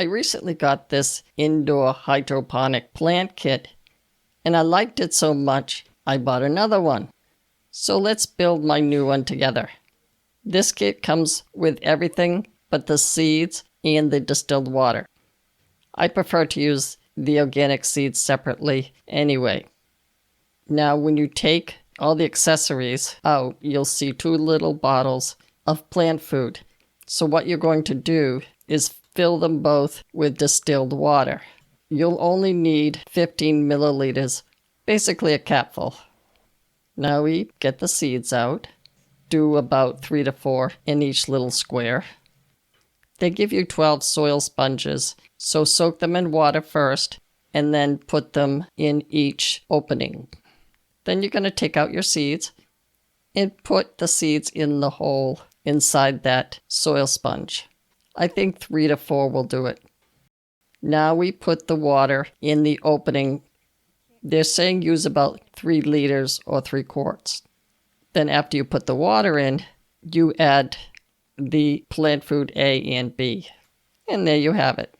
I recently got this indoor hydroponic plant kit, and I liked it so much I bought another one. So let's build my new one together. This kit comes with everything but the seeds and the distilled water. I prefer to use the organic seeds separately anyway. Now when you take all the accessories out, you'll see 2 little bottles of plant food. So what you're going to do is fill them both with distilled water. You'll only need 15 milliliters, basically a capful. Now we get the seeds out. Do about 3 to 4 in each little square. They give you 12 soil sponges, so soak them in water first and then put them in each opening. Then you're going to take out your seeds and put the seeds in the hole inside that soil sponge. I think 3 to 4 will do it. Now we put the water in the opening. They're saying use about 3 liters or 3 quarts. Then after you put the water in, you add the plant food A and B. And there you have it.